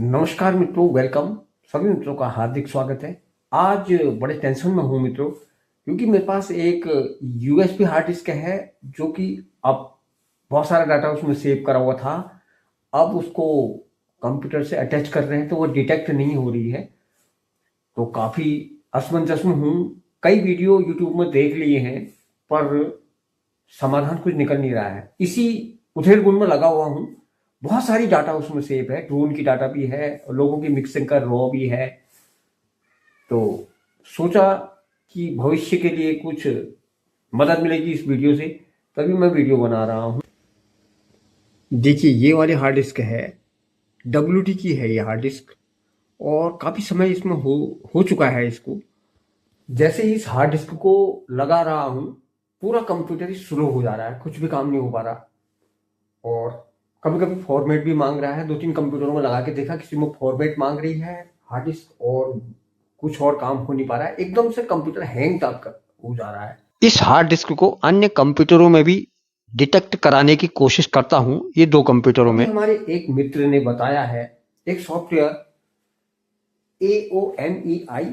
नमस्कार मित्रों, वेलकम। सभी मित्रों का हार्दिक स्वागत है। आज बड़े टेंशन में हूँ मित्रों, क्योंकि मेरे पास एक यूएसबी हार्ड डिस्क है जो कि अब बहुत सारा डाटा उसमें सेव करा हुआ था। अब उसको कंप्यूटर से अटैच कर रहे हैं तो वो डिटेक्ट नहीं हो रही है, तो काफ़ी असमंजस में हूँ। कई वीडियो यूट्यूब में देख लिए हैं पर समाधान कुछ निकल नहीं रहा है। इसी उधेड़-बुन में लगा हुआ हूँ। बहुत सारी डाटा उसमें सेव है, ड्रोन की डाटा भी है, लोगों की मिक्सिंग का रॉ भी है। तो सोचा कि भविष्य के लिए कुछ मदद मिलेगी इस वीडियो से, तभी मैं वीडियो बना रहा हूँ। देखिए, ये वाली हार्ड डिस्क है, WD की है ये हार्ड डिस्क, और काफ़ी समय इसमें हो चुका है इसको। जैसे ही इस हार्ड डिस्क को लगा रहा हूँ, पूरा कंप्यूटर ही स्लो हो जा रहा है, कुछ भी काम नहीं हो पा रहा। और कभी कभी फॉर्मेट भी मांग रहा है। 2-3 कंप्यूटरों में लगा के देखा, किसी में फॉर्मेट मांग रही है हार्ड डिस्क और कुछ और काम हो नहीं पा रहा है। एकदम से कंप्यूटर हैंग तक हो जा रहा है। इस हार्ड डिस्क को अन्य कंप्यूटरों में भी डिटेक्ट कराने की कोशिश करता हूं, ये 2 कंप्यूटरों अभी में। हमारे एक मित्र ने बताया है, एक सॉफ्टवेयर AOMEI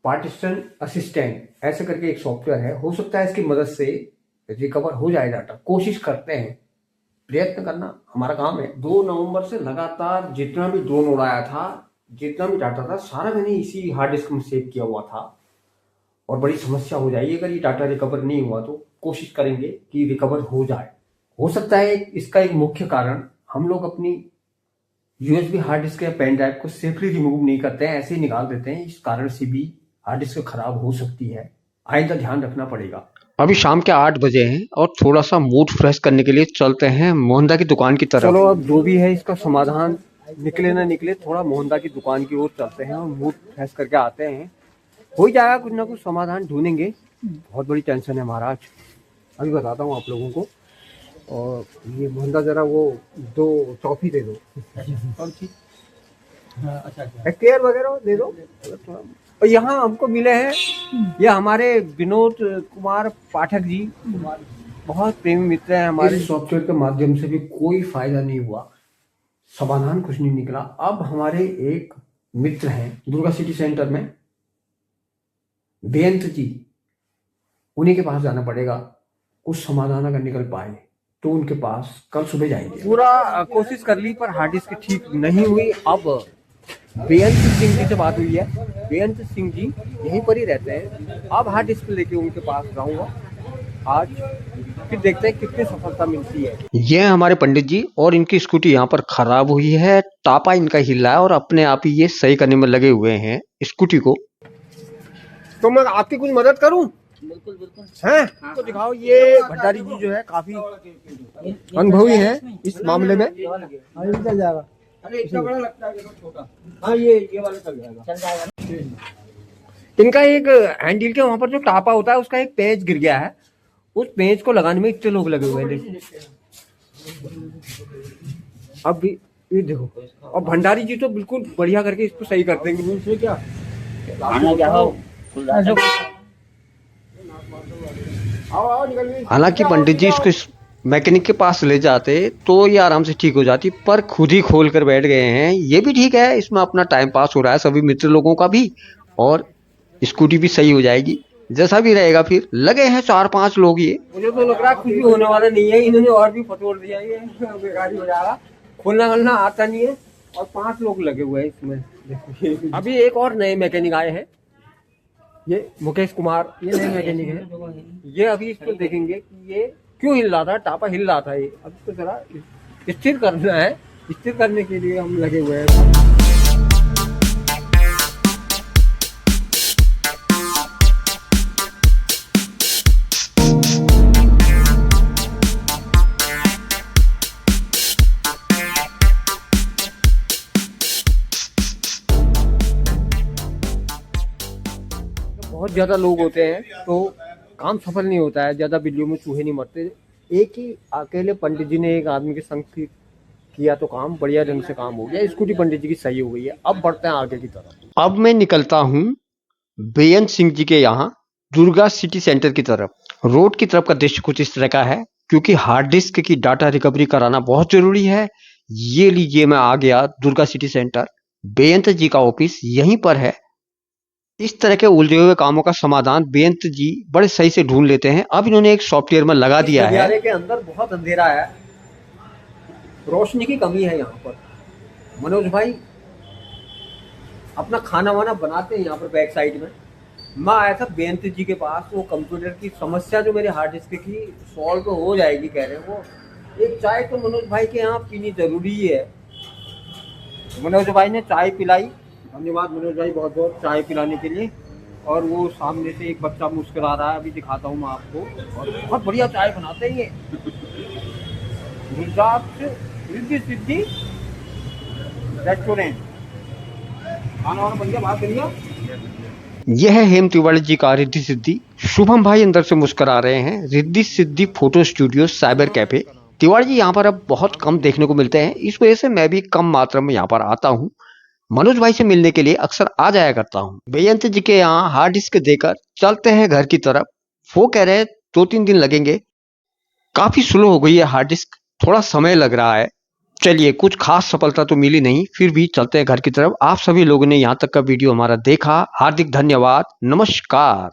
पार्टीशन असिस्टेंट ऐसे करके एक सॉफ्टवेयर है। हो सकता है इसकी मदद से रिकवर हो जाए डाटा। कोशिश करते हैं, प्रयत्न करना हमारा काम है। 2 नवंबर से लगातार जितना भी ड्रोन उड़ाया था, जितना भी डाटा था, सारा मैंने इसी हार्ड डिस्क में सेव किया हुआ था। और बड़ी समस्या हो जाएगी अगर ये डाटा रिकवर नहीं हुआ तो। कोशिश करेंगे कि रिकवर हो जाए। हो सकता है इसका एक मुख्य कारण, हम लोग अपनी यूएसबी हार्ड डिस्क या पेन ड्राइव को सेफली रिमूव नहीं करते हैं, ऐसे ही निकाल देते हैं। इस कारण से भी हार्ड डिस्क खराब हो सकती है। आइंदा ध्यान रखना पड़ेगा। अभी शाम के 8 बजे हैं और थोड़ा सा मूड फ्रेश करने के लिए चलते हैं मोहनदा की दुकान की तरफ। चलो, अब जो भी है इसका समाधान निकले ना निकले, थोड़ा मोहनदा की दुकान की ओर चलते हैं और मूड फ्रेश करके आते हैं। हो ही जाएगा, कुछ ना कुछ समाधान ढूंढेंगे। बहुत बड़ी टेंशन है महाराज, अभी बताता हूँ आप लोगों को। और ये मोहनदा, जरा वो 2 टॉफी दे दो। कौन सी? अच्छा, केयर वगैरह दे दो थोड़ा। और यहाँ हमको मिले हैं, ये हमारे विनोद कुमार पाठक जी, बहुत प्रेमी मित्र हैं हमारे। इस सॉफ्टवेयर के माध्यम से भी कोई फायदा नहीं हुआ, समाधान कुछ नहीं निकला। अब हमारे एक मित्र हैं दुर्गा सिटी सेंटर में, बेअंत जी, उन्हीं के पास जाना पड़ेगा। कुछ समाधान अगर निकल पाए तो उनके पास कल सुबह जाएंगे। पूरा कोशिश कर ली पर हार्ड डिस्क ठीक नहीं हुई। अब बेअंत सिंह जी से बात हुई है। बेअंत सिंह जी यहीं पर ही रहते हैं। अब हार्ड डिस्क लेके उनके पास जाऊंगा आज, फिर देखते हैं कितनी सफलता मिलती है। ये हमारे पंडित जी, और इनकी स्कूटी यहाँ पर खराब हुई है। टापा इनका हिल रहा है और अपने आप ही ये सही करने में लगे हुए हैं स्कूटी को। तो मैं आपकी कुछ मदद करूं? बिल्कुल बिल्कुल हैं, तो दिखाओ। ये भंडारी जी जो है काफी अनुभवी हैं इस मामले में। चल जाएगा। अरे इतना बड़ा लगता है, छोटा। हाँ, ये वाला चल जाएगा। इनका एक हैंडल के वहां पर जो टापा होता है उसका एक पेंच गिर गया है। उस पेंच को लगाने में इतने लोग लगे हुए हैं। अब भी ये देखो, और भंडारी जी तो बिल्कुल बढ़िया करके इसको सही कर देंगे। क्या हालांकि पंडित जी इसको मैकेनिक के पास ले जाते तो ये आराम से ठीक हो जाती, पर खुद ही खोल कर बैठ गए हैं। ये भी ठीक है, इसमें अपना टाइम पास हो रहा है सभी मित्र लोगों का भी, और स्कूटी भी सही हो जाएगी। जैसा भी रहेगा, फिर लगे हैं 4-5 लोग ये। मुझे तो लग रहा है कुछ भी होने वाला नहीं है। इन्होंने और भी फटोर दिया, ये बेकार ही हो जाएगा। खोलना खोलना आता नहीं है और 5 लोग लगे हुए हैं इसमें। अभी एक और नए मैकेनिक आए हैं, ये मुकेश कुमार, ये नए मैकेनिक है। ये अभी इसको देखेंगे कि ये क्यों हिल रहा था, टापा हिल रहा था। ये अब तो जरा स्थिर करना है, स्थिर करने के लिए हम लगे हुए हैं। बहुत ज़्यादा लोग होते हैं तो काम सफल नहीं होता है। ज़्यादा बिल्लियों में चूहे नहीं मरते। एक ही अकेले पंडित जी ने एक आदमी के संग किया तो काम बढ़िया ढंग से काम हो गया। स्कूटी पंडित जी की सही हो गई है। अब बढ़ते हैं आगे की तरफ। अब मैं निकलता हूँ बेअंत सिंह जी के यहाँ दुर्गा सिटी सेंटर की तरफ। रोड की तरफ का दृश्य कुछ इस तरह का है, क्योंकि हार्ड डिस्क की डाटा रिकवरी कराना बहुत जरूरी है। ये लीजिए, मैं आ गया दुर्गा सिटी सेंटर। बेअंत जी का ऑफिस यहीं पर है। इस तरह के उलझे हुए कामों का समाधान बेअंत जी बड़े सही से ढूंढ लेते हैं। अब इन्होंने एक सॉफ्टवेयर में लगा इस दिया है। गलियारे के अंदर बहुत अंधेरा है, रोशनी की कमी है यहाँ पर। मनोज भाई अपना खाना वाना बनाते हैं यहाँ पर बैक साइड में। मैं आया था बेअंत जी के पास, वो कंप्यूटर की समस्या जो मेरे हार्ड डिस्क की सॉल्व तो हो जाएगी कह रहे हैं वो। एक चाय तो मनोज भाई के यहाँ पीनी जरूरी है। मनोज भाई ने चाय पिलाई, धन्यवाद मनोज भाई बहुत बहुत चाय पिलाने के लिए। और वो सामने से एक बच्चा मुस्कुरा रहा है, अभी दिखाता हूँ मैं आपको। और बहुत बढ़िया चाय बनाते हैं ये, गुजरात से रिद्धि सिद्धि रेस्टोरेंट। खाना वाना बढ़िया, बात बढ़िया। यह है हेम तिवारी जी का रिद्धि सिद्धि। शुभम भाई अंदर से मुस्कुरा रहे हैं। Riddhi Siddhi photo studio cyber cafe. Tiwari ji यहाँ पर अब बहुत कम देखने को मिलते हैं, इस वजह से मैं भी कम मात्रा में यहाँ पर आता हूँ। मनोज भाई से मिलने के लिए अक्सर आ जाया करता हूँ। बेअंत जी के यहाँ हार्ड डिस्क देकर चलते हैं घर की तरफ। वो कह रहे हैं 2-3 दिन लगेंगे। काफी स्लो हो गई है हार्ड डिस्क, थोड़ा समय लग रहा है। चलिए, कुछ खास सफलता तो मिली नहीं, फिर भी चलते हैं घर की तरफ। आप सभी लोगों ने यहाँ तक का वीडियो हमारा देखा, हार्दिक धन्यवाद। नमस्कार।